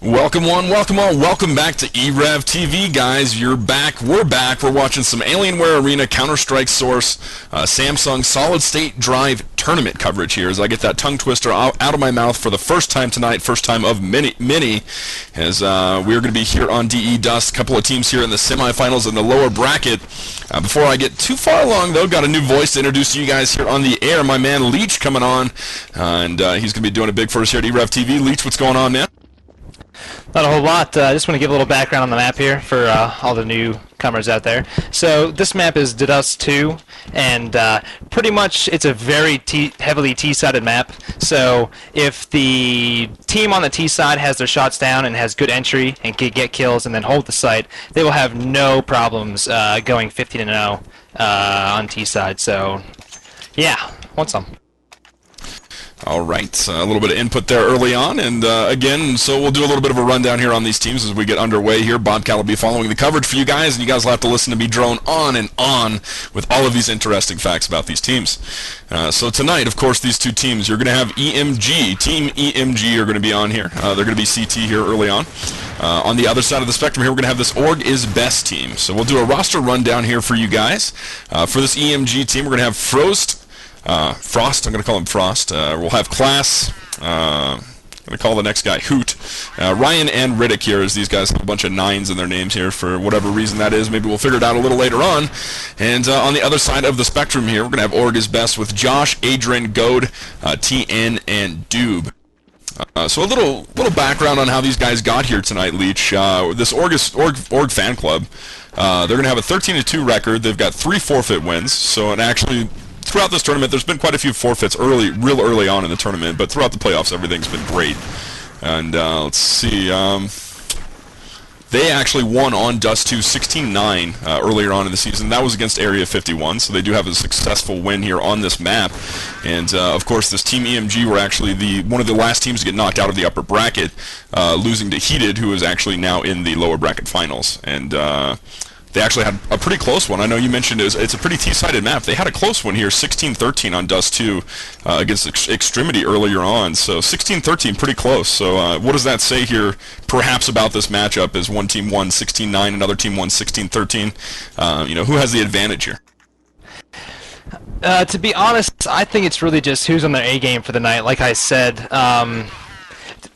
Welcome one, welcome all, welcome back to e-rev TV, guys. You're back, we're back. We're watching some Alienware Arena, Counter-Strike Source, Samsung Solid State Drive tournament coverage here as I get that tongue twister out of my mouth for the first time tonight, first time of many, as we're going to be here on DE Dust. A couple of teams here in the semifinals in the lower bracket. Before I get too far along, though, got a new voice to introduce to you guys here on the air. My man Leech coming on, and he's going to be doing it big for us here at e-rev TV. Leech, what's going on, man? Not a whole lot. I just want to give a little background on the map here for all the newcomers out there. So this map is Dust 2, and pretty much it's a very heavily T-sided map. So if the team on the T side has their shots down and has good entry and can get kills and then hold the site, they will have no problems going 15-0 on T side. So yeah, want some. All right, a little bit of input there early on, and again, so we'll do a little bit of a rundown here on these teams as we get underway here. Bobcat will be following the coverage for you guys, and you guys will have to listen to me drone on and on with all of these interesting facts about these teams. So tonight, of course, these two teams, you're going to have EMG, Team EMG are going to be on here. They're going to be CT here early on. On the other side of the spectrum here, we're going to have this Org is Best team. So we'll do a roster rundown here for you guys. For this EMG team, we're going to have Frost, I'm going to call him Frost. We'll have Class. I'm going to call the next guy Hoot. Ryan and Riddick here, as these guys have a bunch of 9s in their names here for whatever reason that is. Maybe we'll figure it out a little later on. And on the other side of the spectrum here, we're going to have Org is Best with Josh, Adrian, Goad, TN, and Doob. So a little background on how these guys got here tonight, Leech. This Org fan club, they're going to have a 13-2 record. They've got 3 forfeit wins. So it actually, throughout this tournament, there's been quite a few forfeits real early on in the tournament, but throughout the playoffs, everything's been great. And let's see, they actually won on Dust 2 16-9 earlier on in the season. That was against Area 51, so they do have a successful win here on this map. And of course, this Team EMG were actually one of the last teams to get knocked out of the upper bracket, losing to Heated, who is actually now in the lower bracket finals. And they actually had a pretty close one. I know you mentioned it's a pretty T-sided map. They had a close one here, 16-13 on Dust 2 against Extremity earlier on. So 16-13, pretty close. So what does that say here, perhaps, about this matchup? As one team won 16-9, another team won 16-13. Who has the advantage here? To be honest, I think it's really just who's on their A game for the night. Like I said,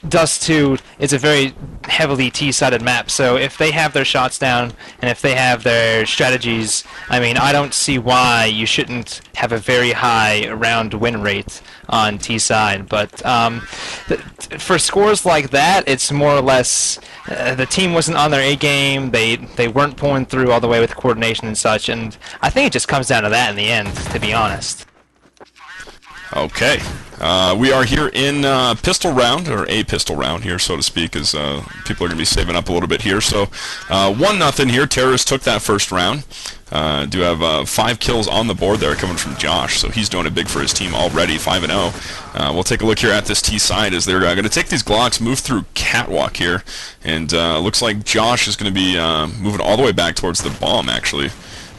Dust 2 is a very heavily T-sided map, so if they have their shots down and if they have their strategies, I mean, I don't see why you shouldn't have a very high round win rate on T-side. But for scores like that, it's more or less the team wasn't on their A game, they weren't pulling through all the way with coordination and such, and I think it just comes down to that in the end, to be honest. Okay. We are here in pistol round, or a pistol round here, so to speak, as people are going to be saving up a little bit here. So 1-0 here. Terrorists took that first round. Do have 5 kills on the board there coming from Josh, so he's doing it big for his team already, 5-0. We'll take a look here at this T side as they're going to take these Glocks, move through Catwalk here, and looks like Josh is going to be moving all the way back towards the bomb, actually.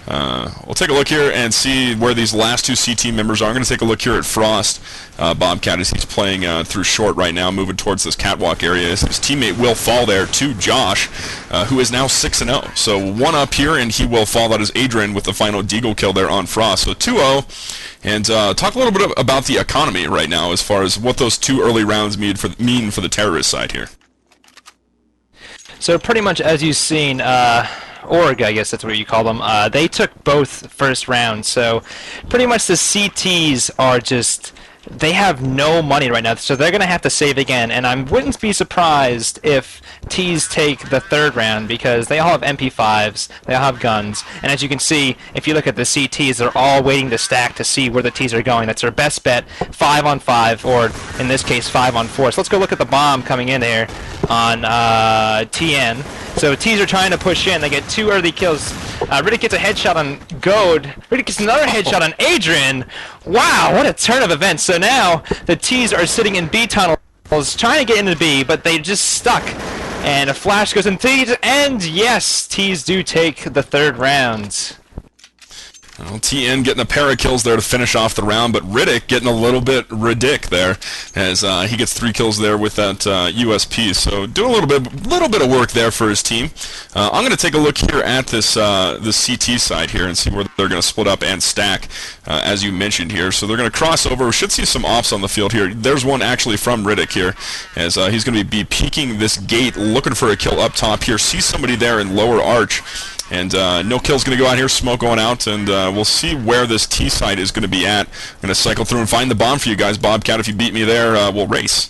We'll take a look here and see where these last 2 CT members are. I'm going to take a look here at Frost, Bobcat, as he's playing through short right now, moving towards this catwalk area. His teammate will fall there to Josh, who is now 6-0. So 1 up here, and he will fall. That is Adrian with the final deagle kill there on Frost. So 2-0. And talk a little bit about the economy right now as far as what those 2 early rounds mean for the terrorist side here. So pretty much as you've seen, Org, I guess that's what you call them, they took both first rounds, so pretty much the CTs are just, they have no money right now, so they're going to have to save again, and I wouldn't be surprised if Ts take the third round, because they all have MP5s, they all have guns, and as you can see, if you look at the CTs, they're all waiting to stack to see where the Ts are going. That's their best bet, 5-on-5, or in this case, 5-on-4. So let's go look at the bomb coming in there on TN. So Ts are trying to push in. They get 2 early kills. Riddick gets a headshot on Goad. Riddick gets another headshot on Adrian. Wow, what a turn of events. So now the Ts are sitting in B tunnels trying to get into B, but they just stuck. And a flash goes in Ts, and yes, Ts do take the third round. Well, TN getting a pair of kills there to finish off the round, but Riddick getting a little bit ridic there as he gets 3 kills there with that USP. So doing a little bit of work there for his team. I'm going to take a look here at this CT side here and see where they're going to split up and stack, as you mentioned here. So they're going to cross over. We should see some ops on the field here. There's one actually from Riddick here, as he's going to be peeking this gate, looking for a kill up top here. See somebody there in lower arch. And no kill's going to go out here, smoke going out, and we'll see where this T side is going to be at. I'm going to cycle through and find the bomb for you guys. Bobcat, if you beat me there, we'll race.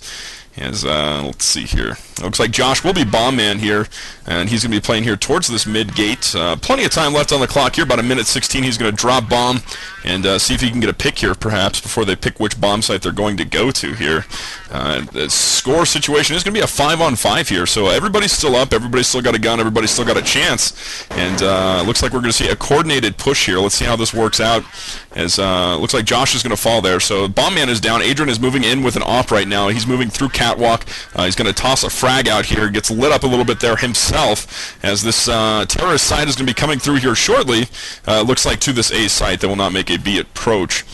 As, let's see here. It looks like Josh will be bomb man here, and he's going to be playing here towards this mid gate. Plenty of time left on the clock here, about a minute 16. He's going to drop bomb and see if he can get a pick here, perhaps, before they pick which bomb site they're going to go to here. The score situation is going to be a 5-on-5 here, so everybody's still up, everybody's still got a gun, everybody's still got a chance, and looks like we're going to see a coordinated push here. Let's see how this works out, as looks like Josh is going to fall there. So bomb man is down. Adrian is moving in with an op right now. He's moving through catwalk. He's going to toss a frag out here, gets lit up a little bit there himself, as this terrorist side is going to be coming through here shortly. Looks like to this A site. They will not make a B approach.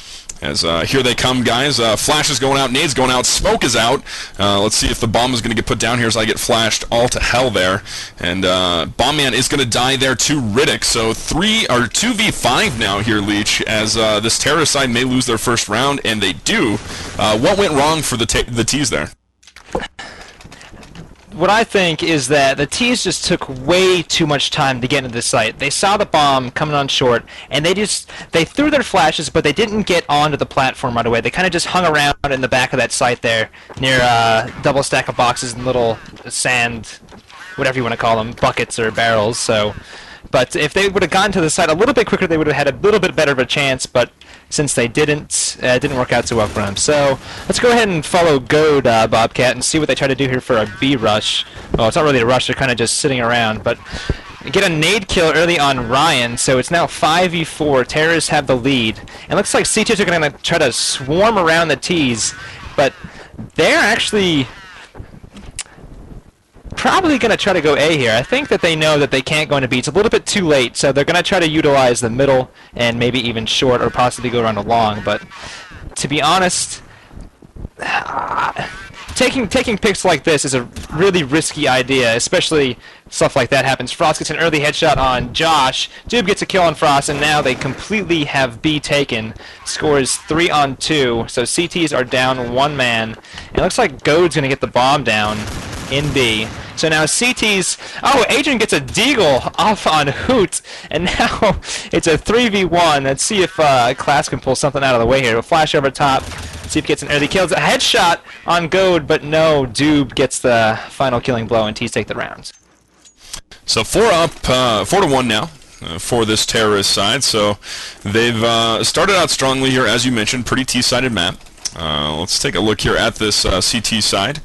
As here they come, guys. Flash is going out, nades going out, smoke is out. Let's see if the bomb is going to get put down here as I get flashed all to hell there. And bomb man is going to die there to Riddick. So 2v5 now here, Leech, as this terrorist side may lose their first round, and they do. What went wrong for the T's there? What I think is that the T's just took way too much time to get into the site. They saw the bomb coming on short, and they threw their flashes, but they didn't get onto the platform right away. They kind of just hung around in the back of that site there, near double stack of boxes and little sand, whatever you want to call them, buckets or barrels. So, but if they would have gotten to the site a little bit quicker, they would have had a little bit better of a chance. But since they didn't, it didn't work out too well for them. So let's go ahead and follow Goad, Bobcat, and see what they try to do here for a B rush. Well, it's not really a rush, they're kind of just sitting around, but get a nade kill early on Ryan, so it's now 5v4. Terrorists have the lead. And it looks like C2s are going to try to swarm around the T's, but they're actually probably going to try to go A here. I think that they know that they can't go into B. It's a little bit too late, so they're going to try to utilize the middle and maybe even short or possibly go around a long. But to be honest, taking picks like this is a really risky idea, especially stuff like that happens. Frost gets an early headshot on Josh. Doob gets a kill on Frost, and now they completely have B taken. Scores 3-on-2, so CTs are down 1 man. And it looks like Goad's going to get the bomb down in B. So now CT's... Oh, Adrian gets a deagle off on Hoot, and now it's a 3v1. Let's see if Class can pull something out of the way here. We'll flash over top, see if he gets an early kill. It's a headshot on Goad, but no, Doob gets the final killing blow, and T's take the rounds. So 4 up, 4-1 now. For this terrorist side, so they've started out strongly here, as you mentioned, pretty T-sided map. Let's take a look here at this CT side,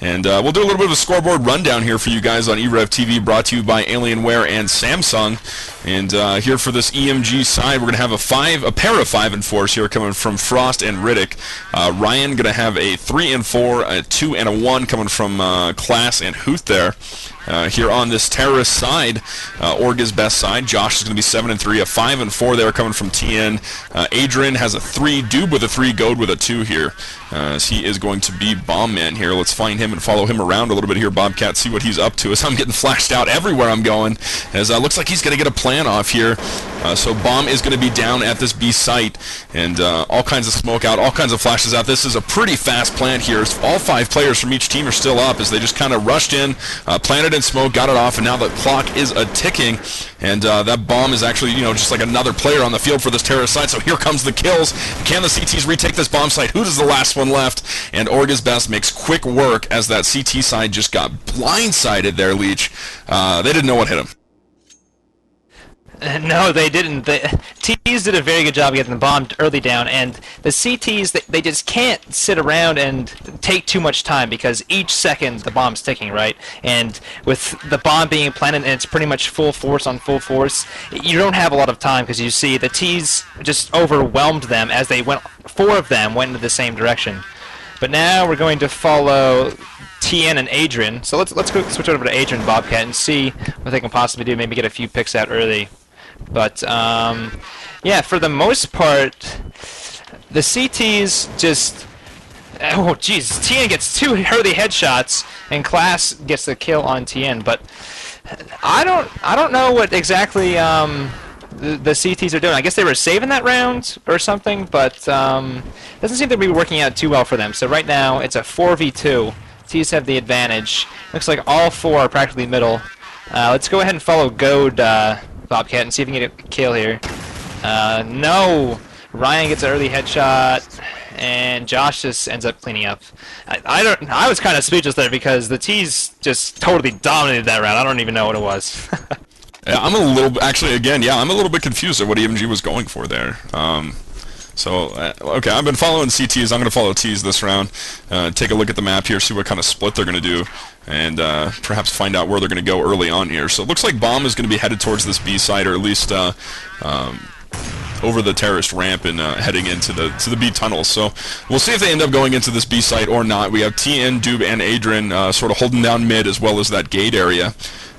and we'll do a little bit of a scoreboard rundown here for you guys on e-rev TV, brought to you by Alienware and Samsung. And here for this EMG side, we're going to have a pair of 5 and 4s here coming from Frost and Riddick. Ryan going to have a 3 and 4, a 2 and a 1 coming from Class and Hoot there. Here on this terrorist side, Orga's best side. Josh is going to be 7 and 3, a 5 and 4 there coming from TN. Adrian has a 3, Doob with a 3, Goad with a 2 here. As he is going to be bomb man here. Let's find him and follow him around a little bit here, Bobcat, see what he's up to as I'm getting flashed out everywhere I'm going. As looks like he's going to get a plan off here. So bomb is going to be down at this B site, and all kinds of smoke out, all kinds of flashes out. This is a pretty fast plant here. All 5 players from each team are still up as they just kind of rushed in, planted in smoke, got it off, and now the clock is a-ticking, and that bomb is actually, just like another player on the field for this terrorist site. So here comes the kills. Can the CTs retake this bomb site? Who is the last one left? And Orga's best makes quick work as that CT side just got blindsided there, Leech. They didn't know what hit him. No, they didn't. The T's did a very good job getting the bomb early down, and the CTs, they just can't sit around and take too much time because each second the bomb's ticking, right? And with the bomb being planted and it's pretty much full force on full force, you don't have a lot of time because you see the T's just overwhelmed them as they went, 4 of them went into the same direction. But now we're going to follow TN and Adrian. So let's go switch over to Adrian and Bobcat and see what they can possibly do, maybe get a few picks out early. But yeah, for the most part, the CTs just. Oh jeez, TN gets 2 early headshots, and Class gets the kill on TN. But I don't know what exactly the CTs are doing. I guess they were saving that round or something, but doesn't seem to be working out too well for them. So right now it's a 4v2. T's have the advantage. Looks like all 4 are practically middle. Let's go ahead and follow Goad Bobcat and see if we can get a kill here. No! Ryan gets an early headshot, and Josh just ends up cleaning up. I was kind of speechless there because the T's just totally dominated that round. I don't even know what it was. Yeah, I'm a little, actually, again, yeah, I'm a little bit confused at what EMG was going for there. Okay, I've been following CTs. I'm going to follow T's this round. Take a look at the map here, see what kind of split they're going to do, and perhaps find out where they're going to go early on here. So it looks like Bomb is going to be headed towards this B side, or at least over the terrorist ramp and heading into the B tunnels. So we'll see if they end up going into this B site or not. We have TN, Doob, and Adrian sort of holding down mid as well as that gate area,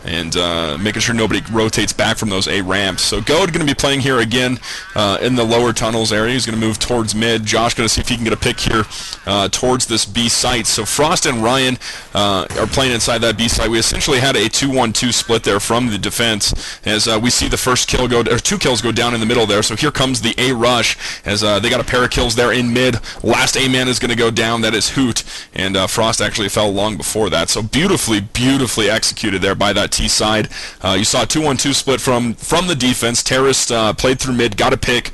and making sure nobody rotates back from those A ramps. So Goad going to be playing here again in the lower tunnels area. He's going to move towards mid. Josh going to see if he can get a pick here towards this B site. So Frost and Ryan are playing inside that B site. We essentially had a 2-1-2 split there from the defense, as we see the first kill go, or 2 kills go down in the middle there. So here comes the A rush, as they got a pair of kills there in mid. Last A man is going to go down. That is Hoot, and Frost actually fell long before that. So beautifully executed there by that T side. You saw a 2-1-2 split from the defense. Terrorist played through mid, got a pick,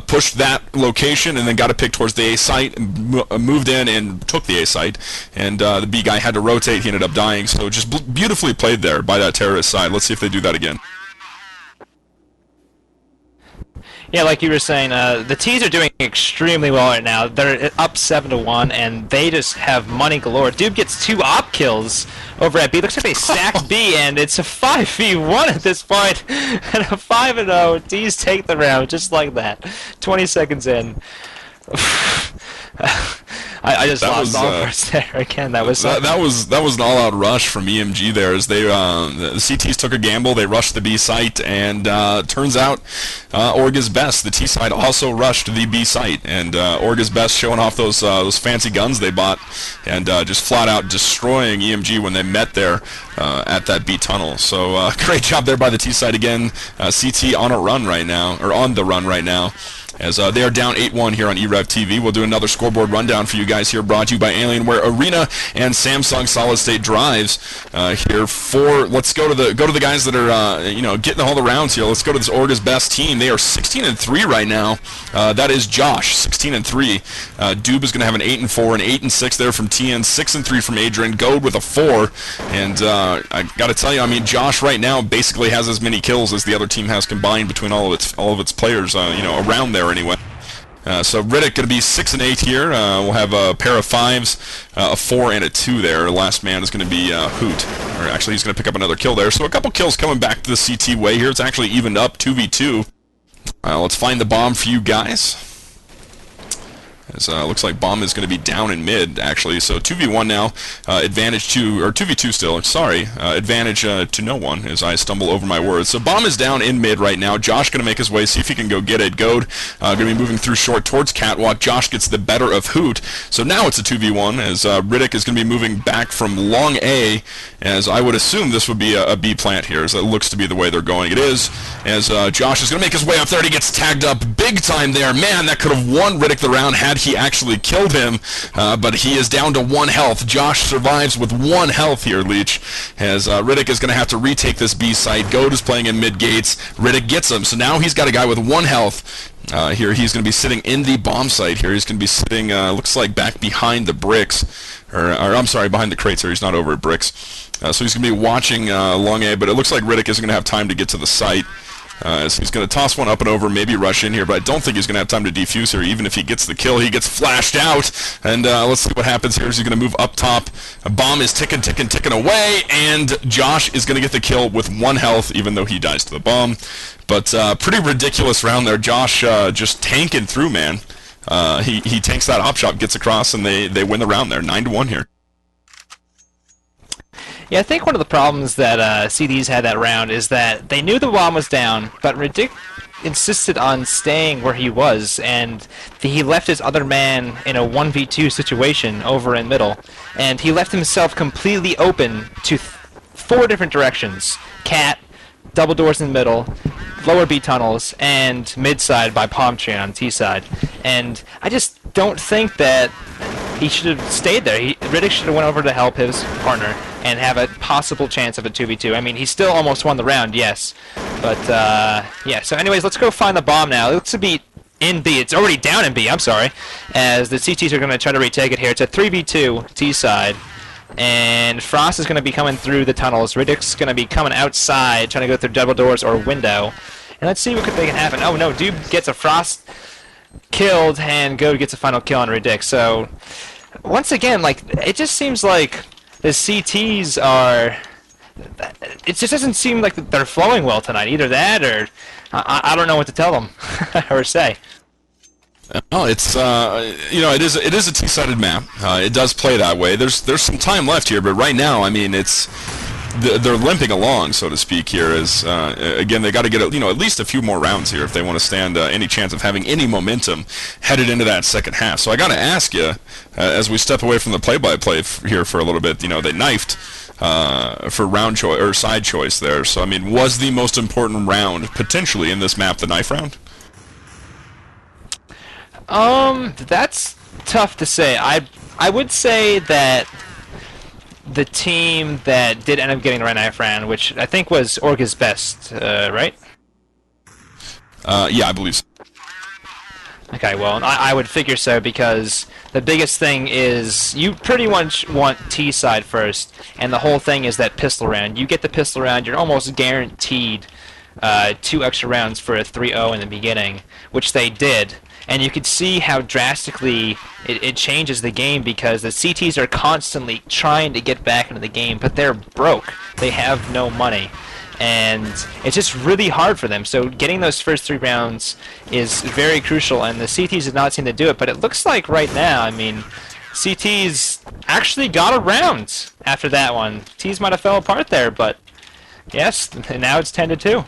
pushed that location, and then got a pick towards the A site, and moved in and took the A site. And the B guy had to rotate. He ended up dying. So just beautifully played there by that terrorist side. Let's see if they do that again. Yeah, like you were saying, the T's are doing extremely well right now. They're up 7-1, and they just have money galore. Doob gets 2 op kills over at B. Looks like they stacked B, and it's a 5v1 at this point, and a 5-0. T's take the round just like that. 20 seconds in. I just lost all first there again. That was an all-out rush from EMG there, as they the CTs took a gamble. They rushed the B site, and turns out Orga's best. The T side also rushed the B site, and Orga's best showing off those fancy guns they bought, and just flat out destroying EMG when they met there at that B tunnel. So great job there by the T side again. CT on a run right now, or on the run right now, as they are down 8-1 here on e-rev TV. We'll do another scoreboard rundown for you guys here, brought to you by Alienware Arena and Samsung Solid State Drives. Here for, let's go to the guys that are getting all the rounds here. Let's go to this Orga's best team. They are 16-3 right now. That is Josh, 16-3. Doob is going to have an 8-4, an 8-6 there from TN, 6-3 from Adrian. Goad with a 4, and I got to tell you, I mean, Josh right now basically has as many kills as the other team has combined between all of its players, around there anyway. So Riddick going to be 6-8 here. We'll have a pair of 5s, a 4 and a 2 there. Last man is going to be Hoot, or actually he's going to pick up another kill there. So a couple kills coming back to the CT way here. It's actually evened up, 2v2. Let's find the bomb for you guys. Looks like Bomb is going to be down in mid, actually. So 2v1 now, advantage to, or 2v2 still, sorry, advantage to no one as I stumble over my words. So Bomb is down in mid right now. Josh going to make his way, see if he can go get it. Goad going to be moving through short towards Catwalk. Josh gets the better of Hoot. So now it's a 2v1, as Riddick is going to be moving back from long A, as I would assume this would be a B plant here, as it looks to be the way they're going. It is, as Josh is going to make his way up there, and he gets tagged up big time there. Man, that could have won Riddick the round had he actually killed him, but he is down to 1 health. Josh survives with 1 health here, Leech, as Riddick is going to have to retake this B site. Goad is playing in mid gates. Riddick gets him, so now he's got a guy with 1 health. Here he's going to be sitting in the bomb site here. He's going to be sitting, looks like back behind the bricks, or I'm sorry, behind the crates here. He's not over at bricks. So he's going to be watching long A, but it looks like Riddick isn't going to have time to get to the site. So he's going to toss one up and over, maybe rush in here, but I don't think he's going to have time to defuse here. Even if he gets the kill, he gets flashed out. And let's see what happens here. He's going to move up top. A bomb is ticking away, and Josh is going to get the kill with 1 health, even though he dies to the bomb. But pretty ridiculous round there. Josh just tanking through, man. He tanks that op shop, gets across, and they win the round there, 9-1 here. Yeah, I think one of the problems that CDs had that round is that they knew the bomb was down, but Ridic insisted on staying where he was, and he left his other man in a 1v2 situation over in middle, and he left himself completely open to 4 different directions. Cat, double doors in the middle, lower B tunnels, and mid side by palm tree on T side. And I just don't think that he should have stayed there. Riddick should have went over to help his partner and have a possible chance of a 2v2. I mean, he still almost won the round, yes. But, yeah. So anyways, let's go find the bomb now. It looks to be in B. It's already down in B, I'm sorry. As the CTs are going to try to retake it here. It's a 3v2 T side. And Frost is going to be coming through the tunnels. Riddick's going to be coming outside, trying to go through double doors or window. And let's see what they can happen. Oh no, Doob gets a Frost killed, and Goad gets a final kill on Riddick. So, once again, like, it just seems like the CTs are... It just doesn't seem like they're flowing well tonight. Either that, or I don't know what to tell them or say. Oh, it's you know, it is a T-sided map. It does play that way. There's some time left here, but right now, I mean, they're limping along, so to speak. Here is again, they got to get at least a few more rounds here if they want to stand any chance of having any momentum headed into that second half. So I got to ask you, as we step away from the play-by-play here for a little bit, they knifed for round choice or side choice there. So I mean, was the most important round potentially in this map the knife round? That's tough to say. I would say that the team that did end up getting the right knife round, which I think was Orga's best, right? Yeah, I believe so. Okay, well, I would figure so, because the biggest thing is you pretty much want T-side first, and the whole thing is that pistol round. You get the pistol round, you're almost guaranteed 2 extra rounds for a 3-0 in the beginning, which they did. And you could see how drastically it changes the game, because the CTs are constantly trying to get back into the game, but they're broke. They have no money. And it's just really hard for them. So getting those first 3 rounds is very crucial, and the CTs did not seem to do it. But it looks like right now, I mean, CTs actually got a round after that one. Ts might have fell apart there, but yes, and now it's 10-2.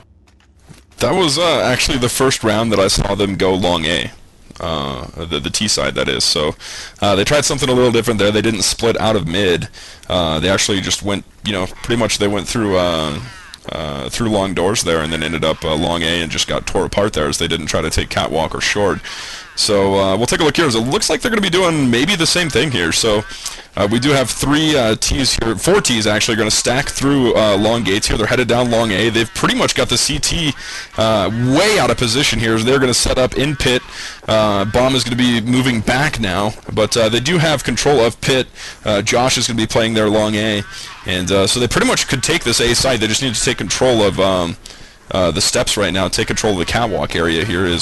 That was actually the first round that I saw them go long A. The T side, that is. So they tried something a little different there. They didn't split out of mid. They actually just went, pretty much they went through long doors there, and then ended up long A and just got tore apart there, as they didn't try to take catwalk or short. So we'll take a look here. It looks like they're going to be doing maybe the same thing here. So we do have 3 Ts here, 4 Ts actually, going to stack through long gates here. They're headed down long A. They've pretty much got the CT way out of position here. They're going to set up in pit. Bomb is going to be moving back now, but they do have control of pit. Josh is going to be playing their long A, and so they pretty much could take this A side. They just need to take control of the steps right now. Take control of the catwalk area here.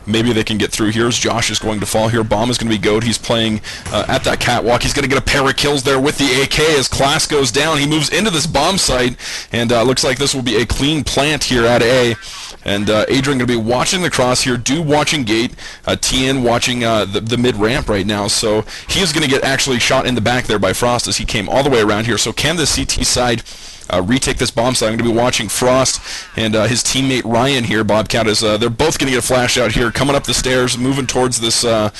Maybe they can get through here, as Josh is going to fall here. Bomb is going to be Goat. He's playing at that catwalk. He's going to get a pair of kills there with the AK as Class goes down. He moves into this bomb site, and looks like this will be a clean plant here at A. And Adrian going to be watching the cross here, Doob watching gate, TN watching the mid-ramp right now. So he is going to get actually shot in the back there by Frost as he came all the way around here. So can the CT side retake this bomb site? I'm going to be watching Frost and his teammate Ryan here. Bobcat is, they're both going to get a flash out here, coming up the stairs, moving towards this A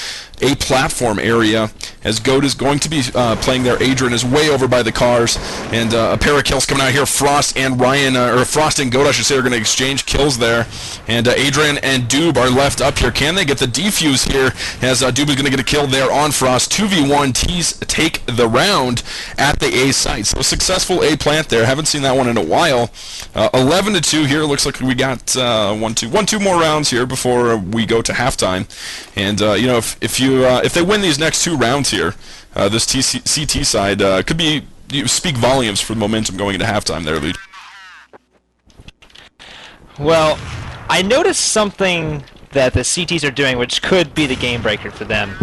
platform area, as Goat is going to be playing there. Adrian is way over by the cars, and a pair of kills coming out here. Frost and Ryan, or Frost and Goat, I should say, are going to exchange kills there, and Adrian and Doob are left up here. Can they get the defuse here, as Doob is going to get a kill there on Frost? 2v1, T's take the round at the A site. So a successful A plant there. Haven't seen that one in a while. 11-2 here. Looks like we got 1-2 more rounds here before we go to halftime. And if they win these next 2 rounds here, this CT side could be speak volumes for the momentum going into halftime there, Lead. Well, I noticed something that the CTs are doing, which could be the game breaker for them.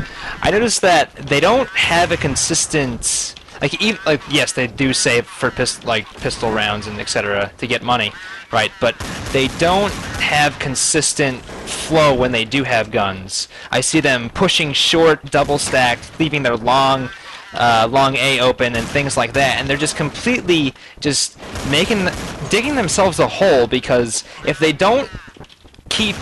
I noticed that they don't have a consistent, yes, they do save for pistol rounds and etc. to get money, right? But they don't have consistent flow when they do have guns. I see them pushing short, double stacked, leaving their long long A open and things like that, and they're just completely just digging themselves a hole, because if they don't keep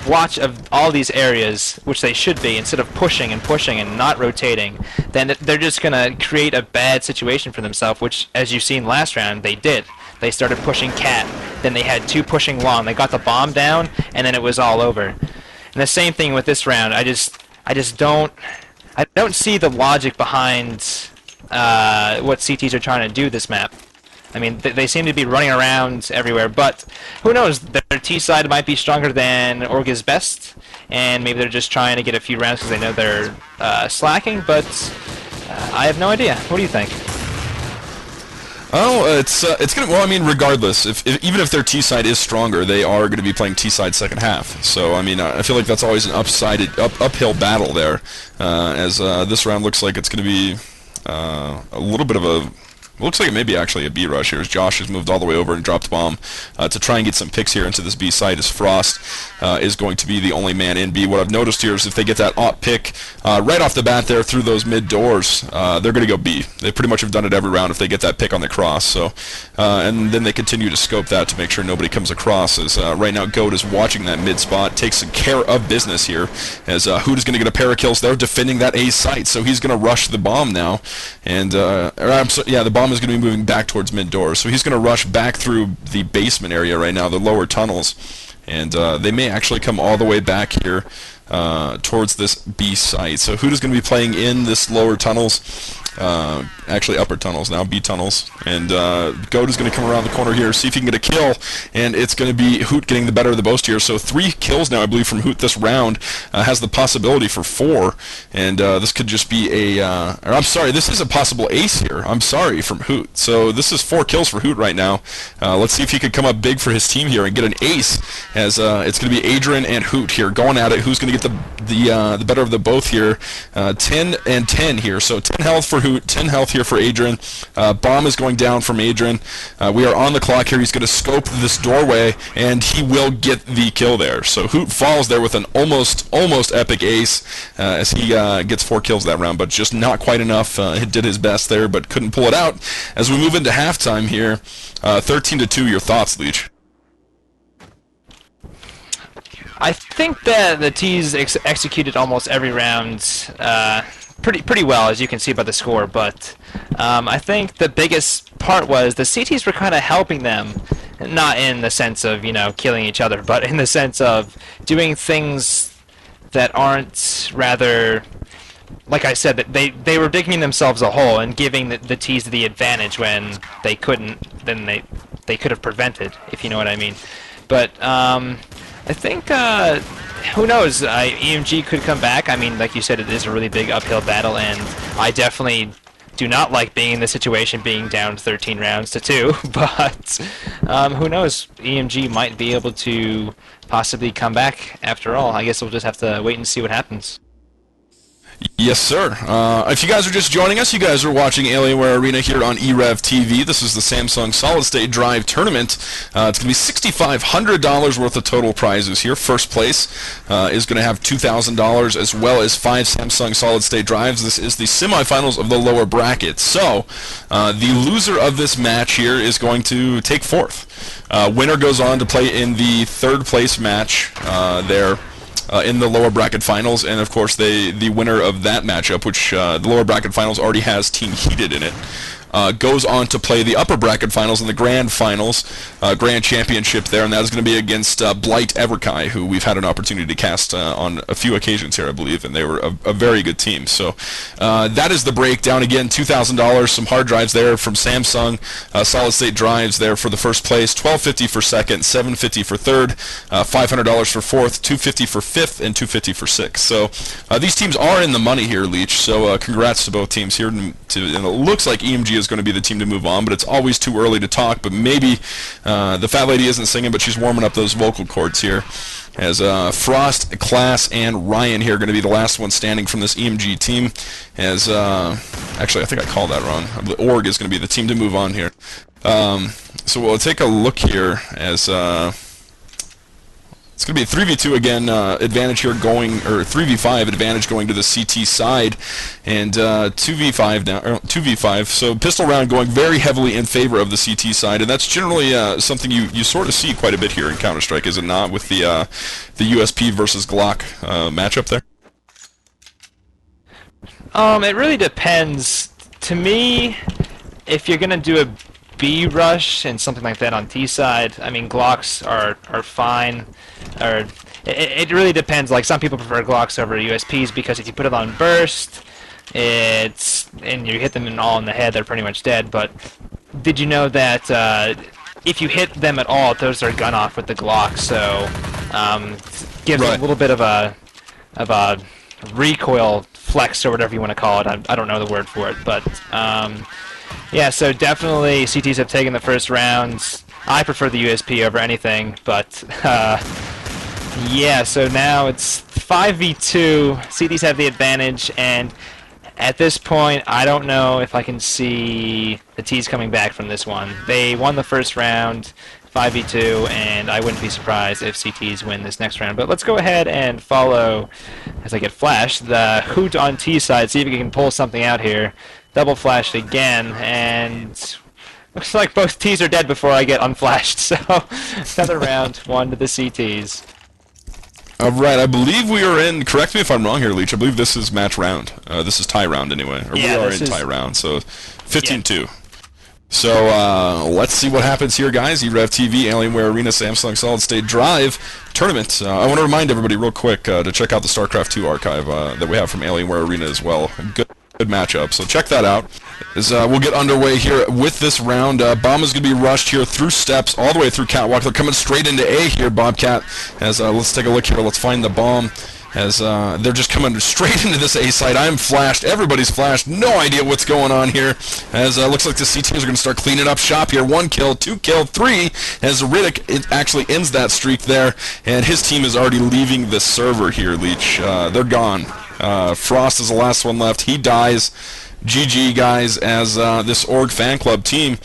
watch of all these areas, which they should be, instead of pushing and pushing and not rotating, then they're just going to create a bad situation for themselves, which, as you've seen last round, they did. They started pushing cat, then they had 2 pushing long, they got the bomb down, and then it was all over. And the same thing with this round. I don't see the logic behind what CTs are trying to do this map. I mean, they seem to be running around everywhere, but who knows? Their T side might be stronger than Orga's best, and maybe they're just trying to get a few rounds because they know they're slacking, but I have no idea. What do you think? Oh, it's gonna. Well, I mean, regardless, even if their T side is stronger, they are going to be playing T side second half. So, I mean, I feel like that's always an uphill battle there. As this round looks like it's going to be a little bit of a. Looks like it may be actually a B rush here, as Josh has moved all the way over and dropped bomb to try and get some picks here into this B site, as Frost is going to be the only man in B. What I've noticed here is if they get that AWP pick right off the bat there through those mid doors, they're going to go B. They pretty much have done it every round if they get that pick on the cross. So, and then they continue to scope that to make sure nobody comes across, as right now Goat is watching that mid spot, takes some care of business here, as Hoot is going to get a pair of kills there defending that A site, so he's going to rush the bomb now, and the bomb is going to be moving back towards mid doors, so he's going to rush back through the basement area right now, the lower tunnels, and they may actually come all the way back here towards this B site. So Hoot is going to be playing in this lower tunnels, actually upper tunnels now, B tunnels, and Goat is going to come around the corner here, see if he can get a kill, and it's going to be Hoot getting the better of the boast here. So 3 kills now, I believe, from Hoot this round, has the possibility for 4, and this could just be I'm sorry, this is a possible ace here, I'm sorry, from Hoot. So this is 4 kills for Hoot right now. Let's see if he could come up big for his team here and get an ace, as it's going to be Adrian and Hoot here going at it. Who's going to get the better of the both here? 10 and 10 here, so 10 health for Hoot, 10 health here for Adrian. Bomb is going down from Adrian. We are on the clock here. He's going to scope this doorway, and he will get the kill there. So Hoot falls there with an almost epic ace, as he gets 4 kills that round, but just not quite enough. He did his best there, but couldn't pull it out. As we move into halftime here, 13-2. Your thoughts, Leech? I think that the T's executed almost every round pretty well, as you can see by the score, but I think the biggest part was the CTs were kind of helping them, not in the sense of, killing each other, but in the sense of doing things that aren't rather, like I said, that they were digging themselves a hole and giving the T's the advantage when they couldn't, then they could have prevented, if you know what I mean. But I think, who knows, EMG could come back. I mean, like you said, it is a really big uphill battle, and I definitely do not like being in this situation, being down 13 rounds to 2, but who knows, EMG might be able to possibly come back after all. I guess we'll just have to wait and see what happens. Yes, sir. If you guys are just joining us, you guys are watching Alienware Arena here on e-rev TV. This is the Samsung Solid State Drive Tournament. It's going to be $6,500 worth of total prizes here. First place is going to have $2,000 as well as 5 Samsung Solid State Drives. This is the semifinals of the lower bracket. So the loser of this match here is going to take 4th. Winner goes on to play in the 3rd place match there. In the lower bracket finals, and of course the winner of that matchup, which the lower bracket finals already has Team Heated in it, goes on to play the upper bracket finals and the grand finals, grand championship there, and that is going to be against Blight Everkai, who we've had an opportunity to cast on a few occasions here, I believe, and they were a very good team. So that is the breakdown. Again, $2,000, some hard drives there from Samsung, solid state drives there for the first place, $1,250 for second, $750 for third, $500 for fourth, $250 for fifth, and $250 for sixth. So these teams are in the money here, Leech. So congrats to both teams here. And it looks like EMG is going to be the team to move on, but it's always too early to talk. But maybe the fat lady isn't singing, but she's warming up those vocal cords here. As Frost, Class, and Ryan here are going to be the last one standing from this EMG team. As actually, I think I called that wrong. The Org is going to be the team to move on here. So we'll take a look here as let's It's going to be a 3v2 again, advantage here going, or 3v5 advantage going to the CT side, and 2v5 now, or 2v5. So pistol round going very heavily in favor of the CT side, and that's generally something you sort of see quite a bit here in Counter-Strike, is it not, with the USP versus Glock matchup there? It really depends. To me, if you're gonna do a B rush and something like that on T side, I mean Glocks are fine. Or it really depends. Like some people prefer Glocks over USPs because if you put it on burst, and you hit them all in the head, they're pretty much dead. But did you know that if you hit them at all, those are gun off with the Glock? So gives Right. a little bit of a recoil flex or whatever you want to call it. I don't know the word for it, but yeah. So definitely CTs have taken the first rounds. I prefer the USP over anything, but yeah. So now it's 5v2. CTs have the advantage, and at this point, I don't know if I can see the T's coming back from this one. They won the first round, 5v2, and I wouldn't be surprised if CTs win this next round. But let's go ahead and follow, as I get flashed, the Hoot on T side, see if we can pull something out here. Double flashed again, and looks like both T's are dead before I get unflashed, so another round, one to the CTs. Alright, I believe we are in, correct me if I'm wrong here, Leech, I believe this is match round. This is tie round anyway. Or Yeah, we are this in is- tie round, so 15-2. So let's see what happens here, guys. e-rev TV, Alienware Arena, Samsung Solid State Drive tournament. I want to remind everybody real quick to check out the StarCraft 2 archive that we have from Alienware Arena as well. Good matchup, so check that out. We'll get underway here with this round. Bomb is going to be rushed here through steps all the way through Catwalk. They're coming straight into A here, Bobcat. Let's take a look here. Let's find the bomb. As they're just coming straight into this A site. I'm flashed. Everybody's flashed. No idea what's going on here. As looks like the CTs are going to start cleaning up shop here. 1 kill, 2 kill, 3. As Riddick actually ends that streak there, and his team is already leaving the server here. Leech, they're gone. Frost is the last one left. He dies. GG, guys. As this Org fan club team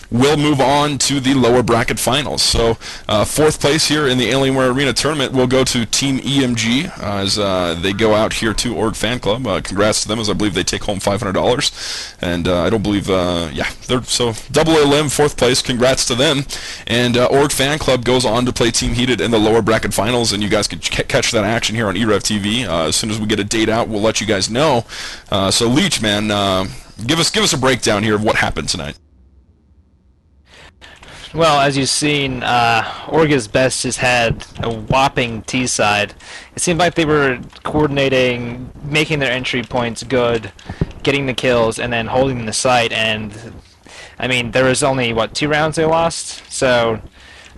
will move on to the lower bracket finals. So 4th place here in the Alienware Arena tournament will go to Team EMG as they go out here to Org Fan Club. Congrats to them, as I believe they take home $500. And I don't believe, yeah, they're so double a limb, 4th place. Congrats to them. And Org Fan Club goes on to play Team Heated in the lower bracket finals, and you guys can catch that action here on e-rev TV. As soon as we get a date out, we'll let you guys know. So Leech, man, give us a breakdown here of what happened tonight. Well, as you've seen, Orga's Best has had a whopping T side. It seemed like they were coordinating, making their entry points good, getting the kills, and then holding the site. And I mean, there was only what, 2 rounds they lost. So,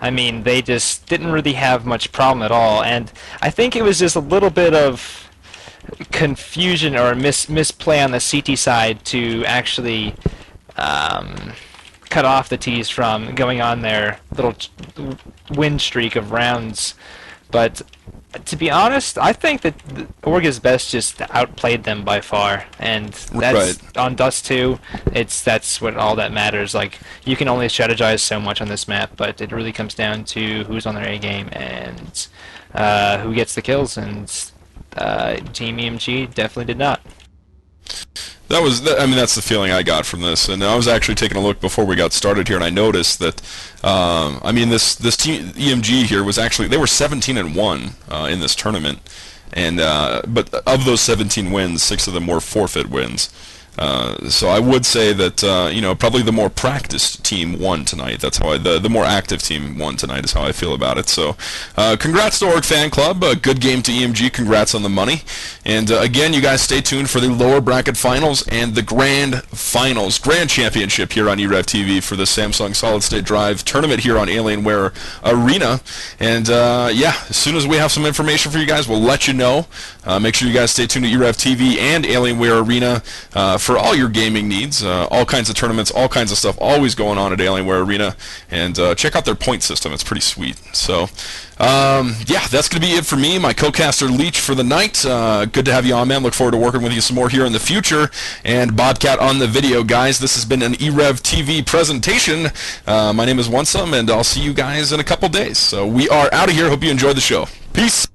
I mean, they just didn't really have much problem at all. And I think it was just a little bit of confusion or misplay on the CT side to actually cut off the T's from going on their little win streak of rounds. But to be honest, I think that Orga's Best just outplayed them by far, and that's Right. on Dust 2. That's what all that matters. Like, you can only strategize so much on this map, but it really comes down to who's on their A game and who gets the kills. And Team EMG definitely did not. I mean, that's the feeling I got from this, and I was actually taking a look before we got started here, and I noticed that, I mean, this team EMG here was actually, they were 17-1 in this tournament, and but of those 17 wins, 6 of them were forfeit wins. So I would say that you know, probably the more practiced team won tonight. That's how the more active team won tonight is how I feel about it. So congrats to Org Fan Club. Good game to EMG. Congrats on the money. And again, you guys stay tuned for the lower bracket finals and the grand finals, grand championship here on e-rev TV for the Samsung Solid State Drive tournament here on Alienware Arena. And yeah, as soon as we have some information for you guys, we'll let you know. Make sure you guys stay tuned to e-rev TV and Alienware Arena for for all your gaming needs. All kinds of tournaments, all kinds of stuff, always going on at Alienware Arena. And check out their point system; it's pretty sweet. So, yeah, that's going to be it for me, my co-caster Leech for the night. Good to have you on, man. Look forward to working with you some more here in the future. And Bobcat on the video, guys. This has been an e-rev TV presentation. My name is Onesome, and I'll see you guys in a couple days. So we are out of here. Hope you enjoyed the show. Peace.